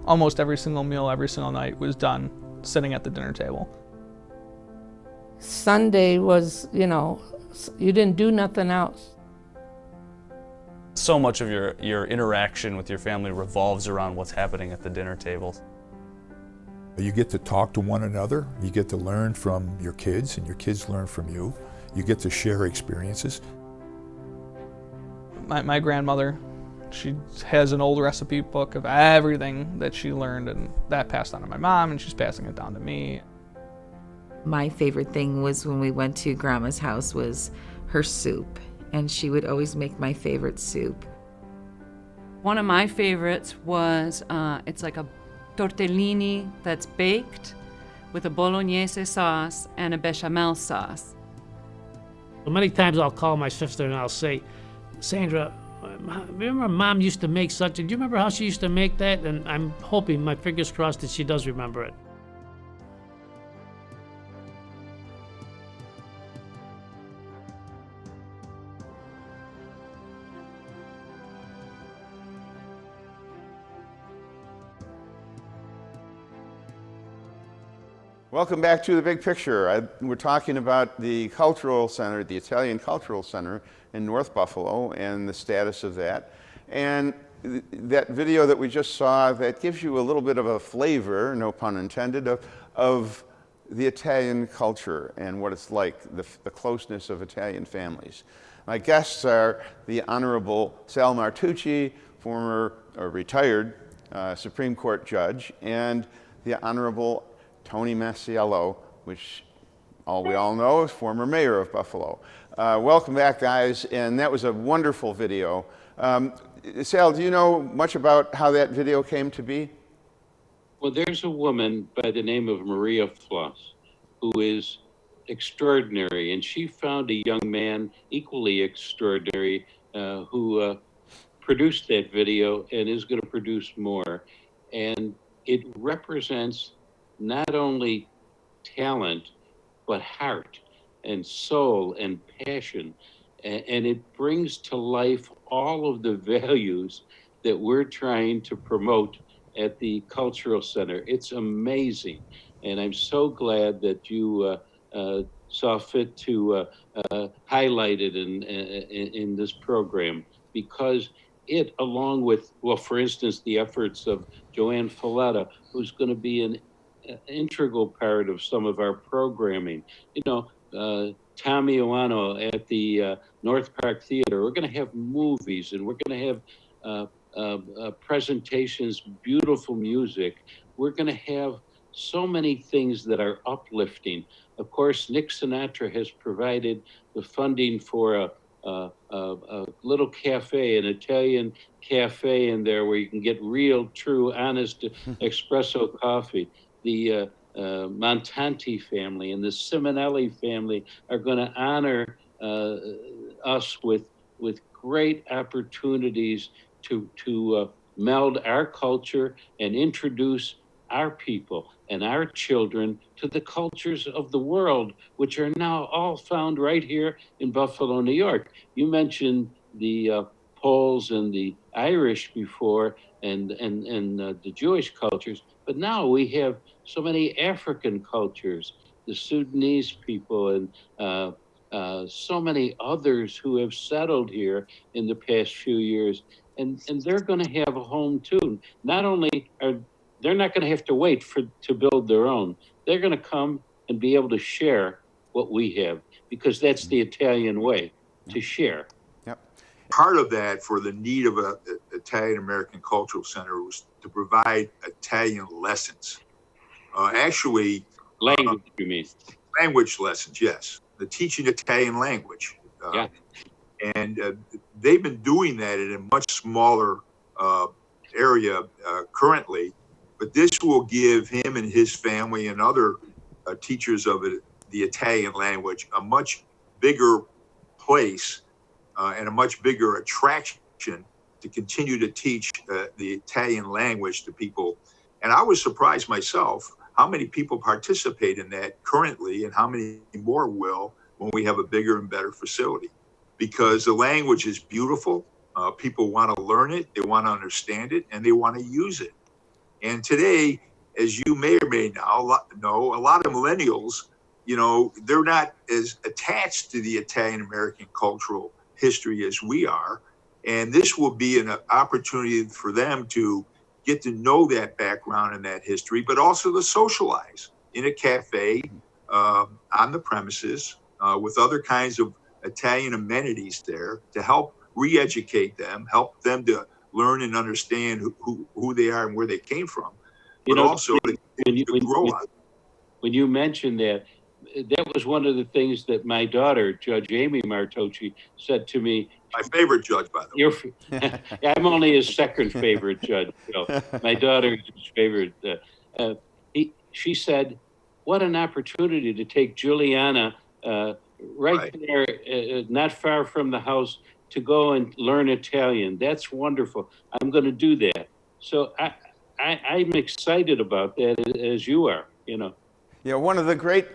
almost every single meal, every single night was done sitting at the dinner table. Sunday was, you didn't do nothing else. So much of your interaction with your family revolves around what's happening at the dinner tables. You get to talk to one another, you get to learn from your kids, and your kids learn from you. You get to share experiences. My grandmother, she has an old recipe book of everything that she learned, and that passed on to my mom, and she's passing it down to me. My favorite thing was when we went to Grandma's house was her soup, and she would always make my favorite soup. One of my favorites was, it's like a tortellini that's baked with a bolognese sauce and a bechamel sauce. Many times I'll call my sister and I'll say, Sandra, remember Mom used to make such, do you remember how she used to make that? And I'm hoping, my fingers crossed, that she does remember it. Welcome back to The Big Picture. We're talking about the Cultural Center, the Italian Cultural Center in North Buffalo and the status of that. And that video that we just saw, that gives you a little bit of a flavor, no pun intended, of the Italian culture and what it's like, the closeness of Italian families. My guests are the Honorable Sal Martucci, former or retired Supreme Court judge, and the Honorable Tony Masiello, which we all know is former mayor of Buffalo. Welcome back, guys, and that was a wonderful video. Sal, do you know much about how that video came to be? Well, there's a woman by the name of Maria Floss who is extraordinary, and she found a young man equally extraordinary who produced that video and is going to produce more. And it represents not only talent, but heart and soul and passion. And it brings to life all of the values that we're trying to promote at the Cultural Center. It's amazing. And I'm so glad that you saw fit to highlight it in this program, because it, along with, well, for instance, the efforts of Joanne Falletta, who's going to be an integral part of some of our programming. Tommy Iwano at the North Park Theater. We're going to have movies, and we're going to have presentations, beautiful music. We're going to have so many things that are uplifting. Of course, Nick Sinatra has provided the funding for a little cafe, an Italian cafe in there where you can get real, true, honest espresso coffee. The Montanti family and the Simonelli family are going to honor us with great opportunities to meld our culture and introduce our people and our children to the cultures of the world, which are now all found right here in Buffalo, New York. You mentioned the Poles and the Irish before, and the Jewish cultures, but now we have so many African cultures, the Sudanese people, and so many others who have settled here in the past few years, and they're going to have a home too. Not only they're not going to have to wait to build their own. They're going to come and be able to share what we have, because that's the Italian way, to share. Part of that, for the need of an Italian American Cultural Center, was to provide Italian lessons. Language, you mean? Language lessons, yes. The teaching Italian language. Yeah. And they've been doing that in a much smaller area currently, but this will give him and his family and other teachers of the Italian language a much bigger place and a much bigger attraction to continue to teach the Italian language to people. And I was surprised myself how many people participate in that currently, and how many more will when we have a bigger and better facility. Because the language is beautiful. People want to learn it, they want to understand it, and they want to use it. And today, as you may or may know, a lot of millennials, they're not as attached to the Italian-American cultural history as we are. And this will be an opportunity for them to get to know that background and that history, but also to socialize in a cafe, on the premises, with other kinds of Italian amenities there to help re-educate them, help them to learn and understand who they are and where they came from, but also to grow up. When you mentioned that, that was one of the things that my daughter, Judge Amy Martocci, said to me. My favorite judge, by the way. I'm only his second favorite judge. So my daughter is his favorite. She said, what an opportunity to take Juliana right there, not far from the house, to go and learn Italian. That's wonderful. I'm going to do that. So I'm excited about that, as you are, Yeah, one of the great,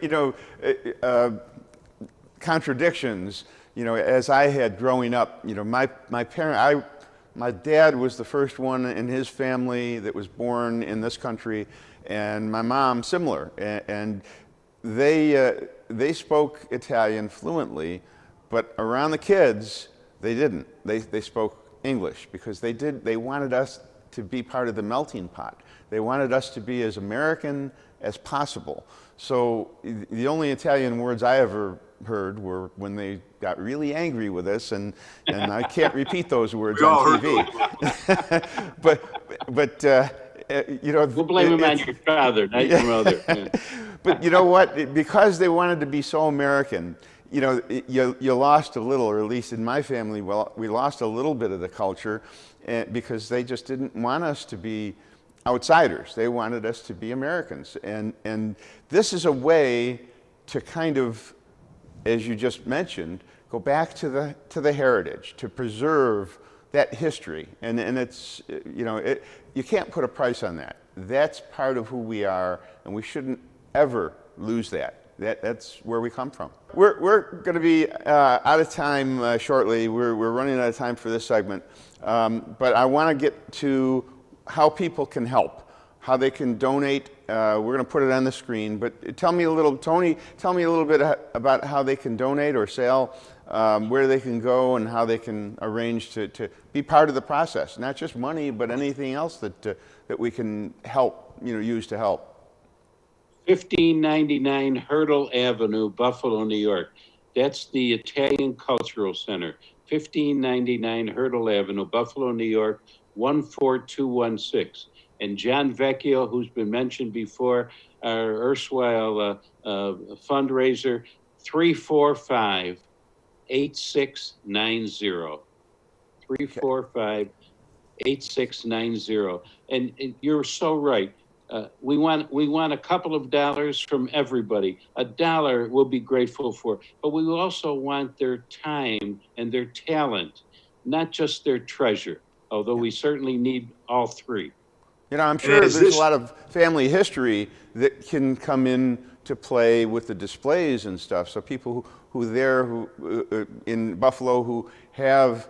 contradictions, as I had growing up, my dad was the first one in his family that was born in this country, and my mom similar, and they spoke Italian fluently, but around the kids, they didn't. They spoke English because they wanted us to be part of the melting pot. They wanted us to be as American as possible. So the only Italian words I ever heard were when they got really angry with us, and I can't repeat those words on TV. but we'll blame him on your father, not your mother. Yeah. But you know what? Because they wanted to be so American, you lost a little, or at least in my family, well, we lost a little bit of the culture, because they just didn't want us to be outsiders. They wanted us to be Americans, and this is a way to kind of, as you just mentioned, go back to the heritage, to preserve that history, and it's you can't put a price on that. That's part of who we are, and we shouldn't ever lose that. That's where we come from. We're going to be out of time shortly. We're running out of time for this segment, but I want to get to how people can help, how they can donate. We're going to put it on the screen, but tell me a little, Tony, tell me a little bit about how they can donate, or Sal, where they can go and how they can arrange to be part of the process. Not just money, but anything else that we can help, use to help. 1599 Hurdle Avenue, Buffalo, New York. That's the Italian Cultural Center. 1599 Hurdle Avenue, Buffalo, New York, 14216. And John Vecchio, who's been mentioned before, our erstwhile fundraiser, 345-8690. 345-8690. And you're so right. We want a couple of dollars from everybody. $1 we'll be grateful for, but we also want their time and their talent, not just their treasure, although we certainly need all three. I'm sure there's a lot of family history that can come in to play with the displays and stuff. So people who in Buffalo who have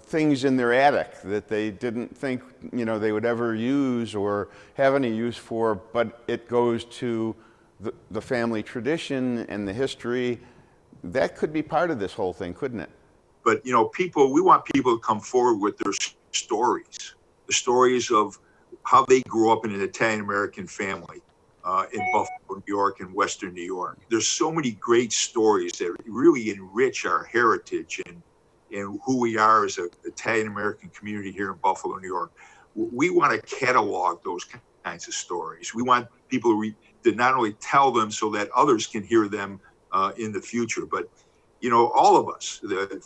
things in their attic that they didn't think, they would ever use or have any use for, but it goes to the family tradition and the history. That could be part of this whole thing, couldn't it? But, we want people to come forward with their stories, the stories of how they grew up in an Italian-American family in Buffalo, New York, and Western New York. There's so many great stories that really enrich our heritage and who we are as an Italian-American community here in Buffalo, New York. We want to catalog those kinds of stories. We want people to not only tell them so that others can hear them in the future, but, all of us,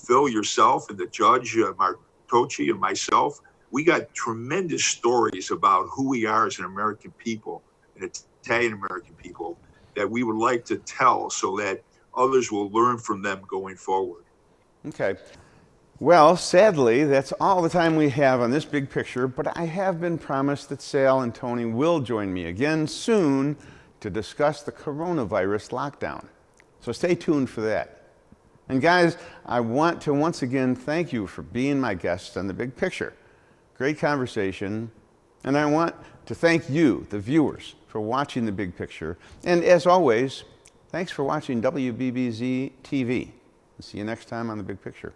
Phil, yourself, and the judge, Martocci, and myself, we got tremendous stories about who we are as an American people, an Italian-American people, that we would like to tell so that others will learn from them going forward. Okay. Well, sadly, that's all the time we have on this big picture, but I have been promised that Sal and Tony will join me again soon to discuss the coronavirus lockdown. So stay tuned for that. And guys, I want to once again thank you for being my guests on the big picture. Great conversation, And I want to thank you, the viewers, for watching The Big Picture. And as always, thanks for watching WBBZ-TV. See you next time on The Big Picture.